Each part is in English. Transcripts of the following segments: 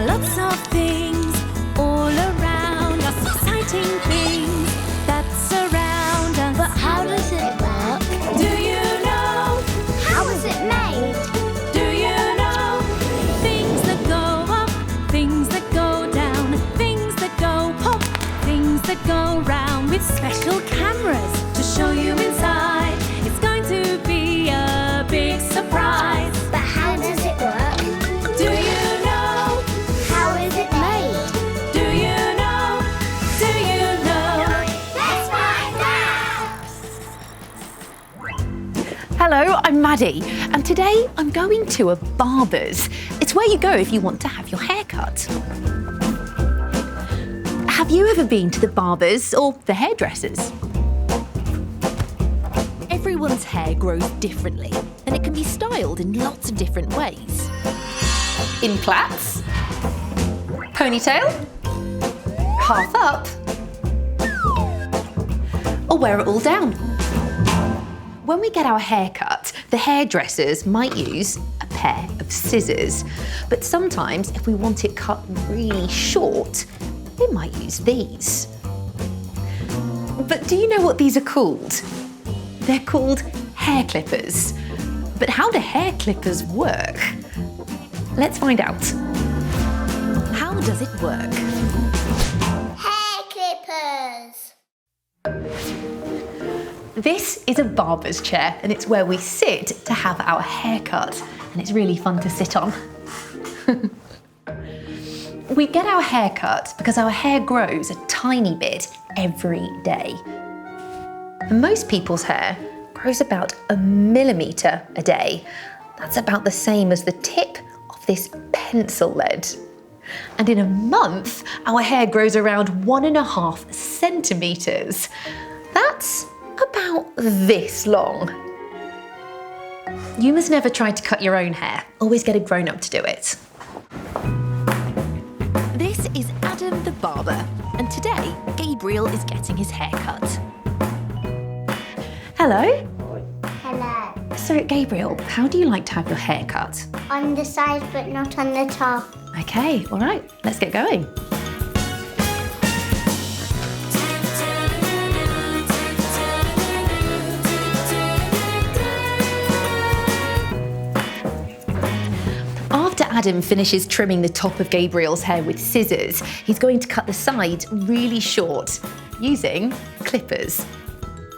are lots of things all around us, exciting things that surround us. But how does it work? Do you know? How is it made? Do you know? Things that go up, things that go down, things that go pop, things that go round, with special cameras to show you inside. It's going to be a big surprise. But how does it work? Do you know? How is it made? Do you know? Do you know? Let's find out! Hello, I'm Maddie, and today I'm going to a barber's. It's where you go if you want to have your hair cut. Have you ever been to the barber's or the hairdressers? Everyone's hair grows differently, and it can be styled in lots of different ways. In plaits, ponytail, half up, or wear it all down. When we get our hair cut, the hairdressers might use a pair of scissors, but sometimes if we want it cut really short, they might use these. But do you know what these are called? They're called hair clippers. But how do hair clippers work? Let's find out. How does it work? Hairclippers! This is a barber's chair, and it's where we sit to have our hair cut, and it's really fun to sit on. We get our hair cut because our hair grows a tiny bit every day. And most people's hair grows about 1 millimetre a day. That's about the same as the tip of this pencil lead. And in a month, our hair grows around 1.5 centimetres. That's about this long. You must never try to cut your own hair. Always get a grown-up to do it. This is Adam the barber, and today Gabriel is getting his hair cut. Hello. Hello. So Gabriel, how do you like to have your hair cut? On the side but not on the top. Okay, all right, let's get going. After Adam finishes trimming the top of Gabriel's hair with scissors, he's going to cut the sides really short using clippers.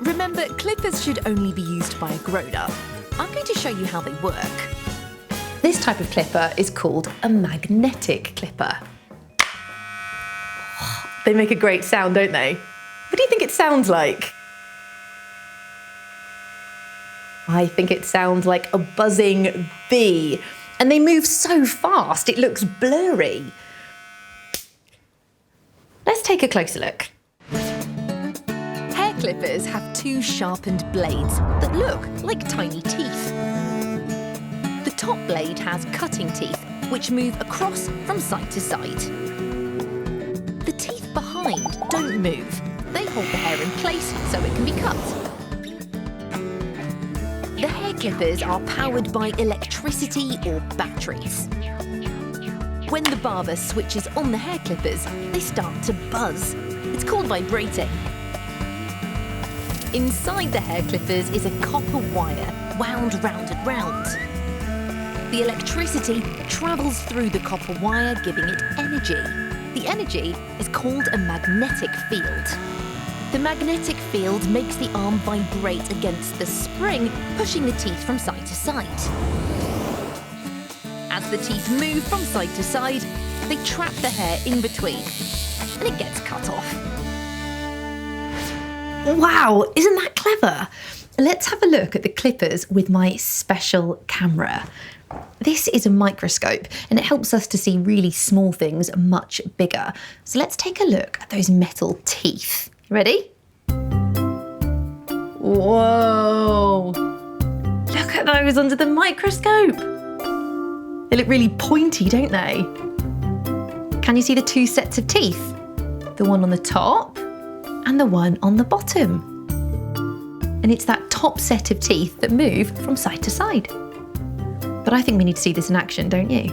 Remember, clippers should only be used by a grown-up. I'm going to show you how they work. This type of clipper is called a magnetic clipper. They make a great sound, don't they? What do you think it sounds like? I think it sounds like a buzzing bee. And they move so fast, it looks blurry. Let's take a closer look. Hair clippers have 2 sharpened blades that look like tiny teeth. The top blade has cutting teeth, which move across from side to side. The teeth behind don't move. They hold the hair in place so it can be cut. The hair clippers are powered by electricity or batteries. When the barber switches on the hair clippers, they start to buzz. It's called vibrating. Inside the hair clippers is a copper wire wound round and round. The electricity travels through the copper wire, giving it energy. The energy is called a magnetic field. The magnetic field makes the arm vibrate against the spring, pushing the teeth from side to side. As the teeth move from side to side, they trap the hair in between, and it gets cut off. Wow, isn't that clever? Let's have a look at the clippers with my special camera. This is a microscope, and it helps us to see really small things much bigger. So let's take a look at those metal teeth. Ready? Whoa! Look at those under the microscope. They look really pointy, don't they? Can you see the 2 sets of teeth? The one on the top and the one on the bottom. And it's that top set of teeth that move from side to side. But I think we need to see this in action, don't you?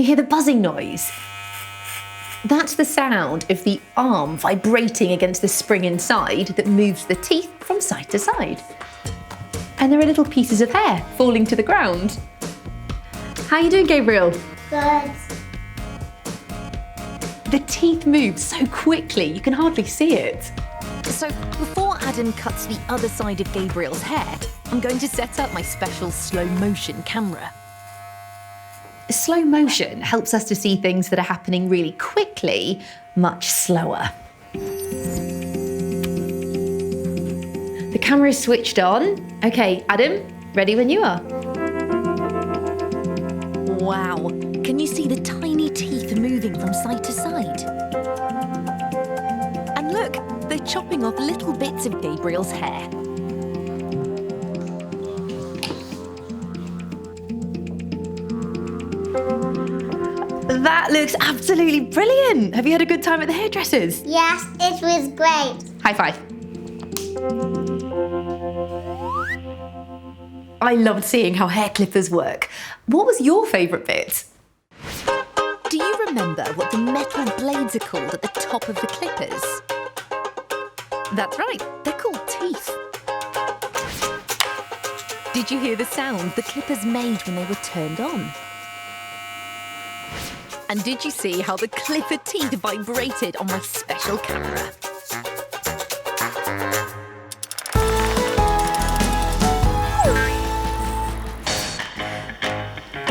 you hear the buzzing noise? That's the sound of the arm vibrating against the spring inside that moves the teeth from side to side. And there are little pieces of hair falling to the ground. How are you doing, Gabriel? Good. The teeth move so quickly, you can hardly see it. So before Adam cuts the other side of Gabriel's hair, I'm going to set up my special slow motion camera. Slow motion helps us to see things that are happening really quickly, much slower. The camera is switched on. Okay, Adam, ready when you are. Wow, can you see the tiny teeth moving from side to side? And look, they're chopping off little bits of Gabriel's hair. That looks absolutely brilliant. Have you had a good time at the hairdressers? Yes, it was great. High five. I loved seeing how hair clippers work. What was your favourite bit? Do you remember what the metal blades are called at the top of the clippers? That's right, they're called teeth. Did you hear the sound the clippers made when they were turned on? And did you see how the clipper teeth vibrated on my special camera?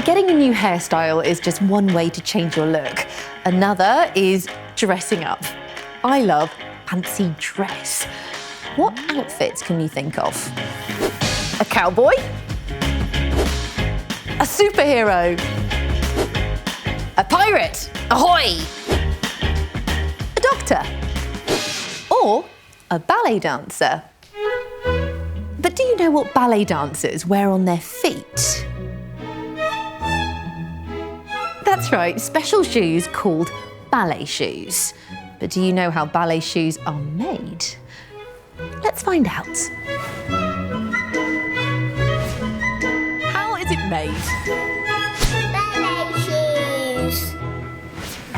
Getting a new hairstyle is just one way to change your look. Another is dressing up. I love fancy dress. What outfits can you think of? A cowboy? A superhero? A pirate? Ahoy! A doctor? Or a ballet dancer? But do you know what ballet dancers wear on their feet? That's right, special shoes called ballet shoes. But do you know how ballet shoes are made? Let's find out. How is it made? Ballet shoes.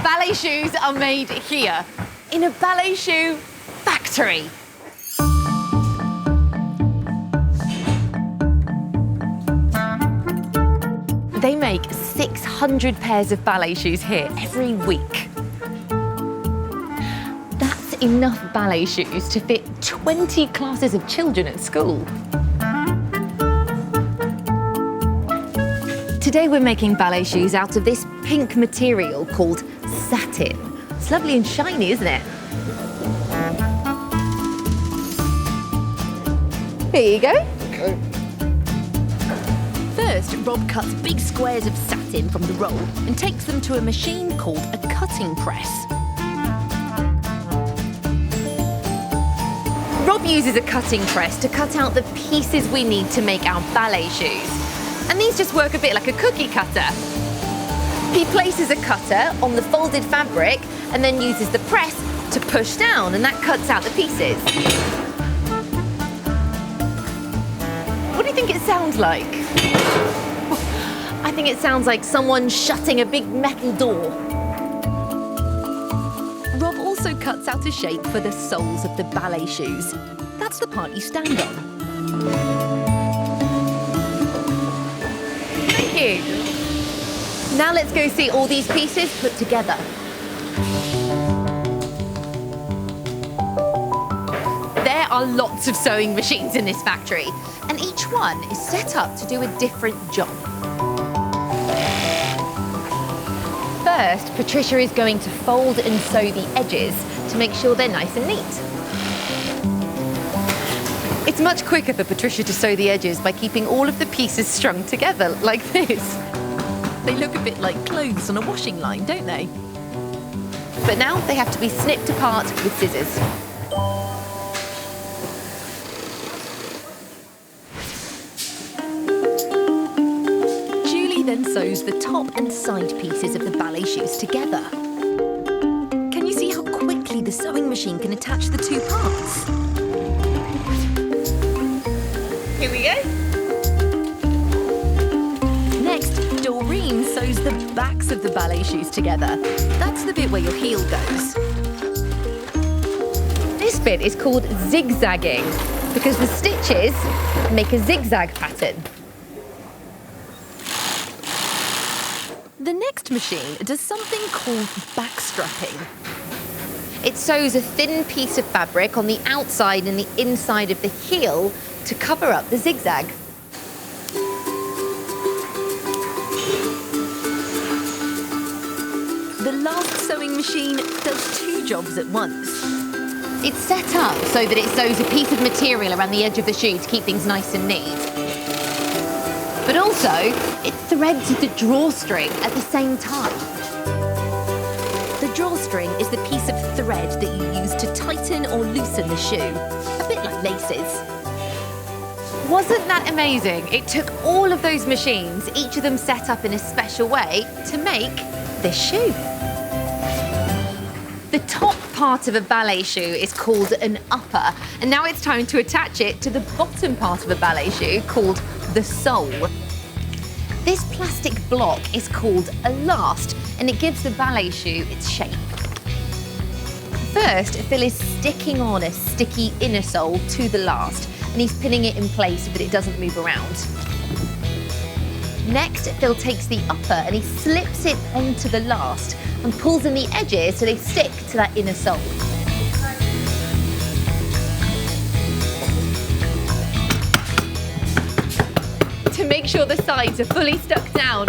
Ballet shoes are made here, in a ballet shoe factory. They make 600 pairs of ballet shoes here every week. That's enough ballet shoes to fit 20 classes of children at school. Today we're making ballet shoes out of this pink material called satin. It's lovely and shiny, isn't it? Here you go. Okay. First, Rob cuts big squares of satin from the roll and takes them to a machine called a cutting press. Rob uses a cutting press to cut out the pieces we need to make our ballet shoes. And these just work a bit like a cookie cutter. He places a cutter on the folded fabric and then uses the press to push down, and that cuts out the pieces. What do you think it sounds like? I think it sounds like someone shutting a big metal door. Rob also cuts out a shape for the soles of the ballet shoes. That's the part you stand on. Thank you. Now let's go see all these pieces put together. There are lots of sewing machines in this factory, and each one is set up to do a different job. First, Patricia is going to fold and sew the edges to make sure they're nice and neat. It's much quicker for Patricia to sew the edges by keeping all of the pieces strung together like this. They look a bit like clothes on a washing line, don't they? But now they have to be snipped apart with scissors. Julie then sews the top and side pieces of the ballet shoes together. Can you see how quickly the sewing machine can attach the two parts? Here we go. Next, Doreen sews sews the backs of the ballet shoes together. That's the bit where your heel goes. This bit is called zigzagging because the stitches make a zigzag pattern. The next machine does something called backstrapping. It sews a thin piece of fabric on the outside and the inside of the heel to cover up the zigzag. The last sewing machine does two jobs at once. It's set up so that it sews a piece of material around the edge of the shoe to keep things nice and neat. But also, it threads the drawstring at the same time. The drawstring is the piece of thread that you use to tighten or loosen the shoe, a bit like laces. Wasn't that amazing? It took all of those machines, each of them set up in a special way, to make this shoe. The top part of a ballet shoe is called an upper, and now it's time to attach it to the bottom part of a ballet shoe called the sole. This plastic block is called a last, and it gives the ballet shoe its shape. First, Phil is sticking on a sticky inner sole to the last, and he's pinning it in place so that it doesn't move around. Next, Phil takes the upper and he slips it onto the last and pulls in the edges so they stick to that inner sole. To make sure the sides are fully stuck down,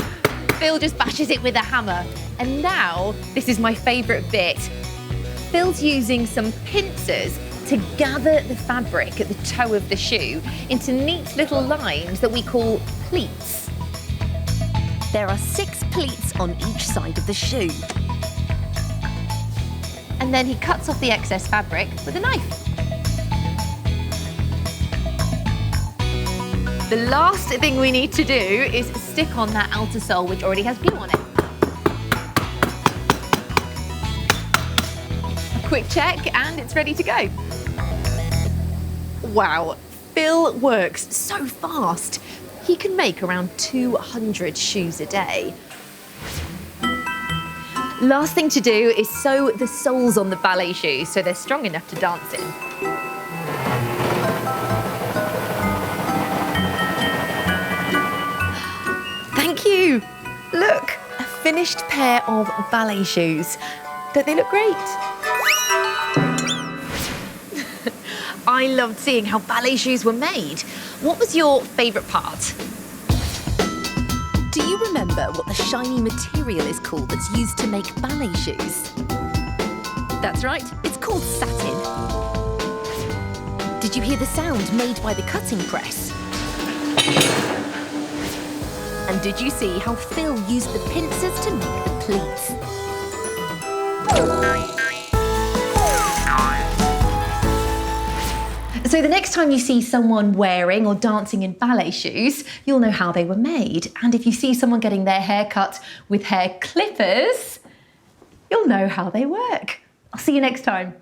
Phil just bashes it with a hammer. And now, this is my favourite bit. Phil's using some pincers to gather the fabric at the toe of the shoe into neat little lines that we call pleats. There are 6 pleats on each side of the shoe. And then he cuts off the excess fabric with a knife. The last thing we need to do is stick on that outer sole which already has glue on it. A quick check and it's ready to go. Wow, Phil works so fast. He can make around 200 shoes a day. Last thing to do is sew the soles on the ballet shoes so they're strong enough to dance in. Thank you! Look, a finished pair of ballet shoes. Don't they look great? I loved seeing how ballet shoes were made. What was your favourite part? Do you remember what the shiny material is called that's used to make ballet shoes? That's right, it's called satin. Did you hear the sound made by the cutting press? And did you see how Phil used the pincers to make the pleats? So the next time you see someone wearing or dancing in ballet shoes, you'll know how they were made. And if you see someone getting their hair cut with hair clippers, you'll know how they work. I'll see you next time.